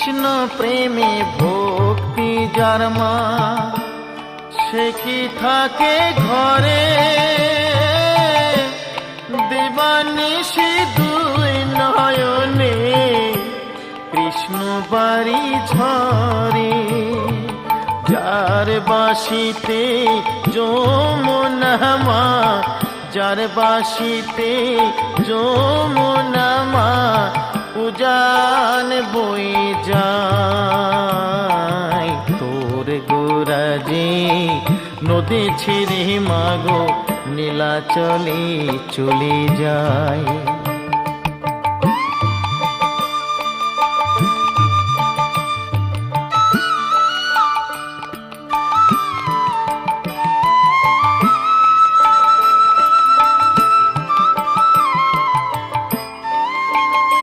কৃষ্ণ প্রেমে ভক্তি যার মা, সে কি থাকে ঘরে দিবানিশি দুই নয়নে কৃষ্ণ বাড়ি ঝরে। যার বাসিতে যমুনা মা, যার বাসিতে যমুনা মা উজান বই যায়। তোর গোরাজে নদী ছিঁড়ে মাগো নীলাচলে চলে যায়।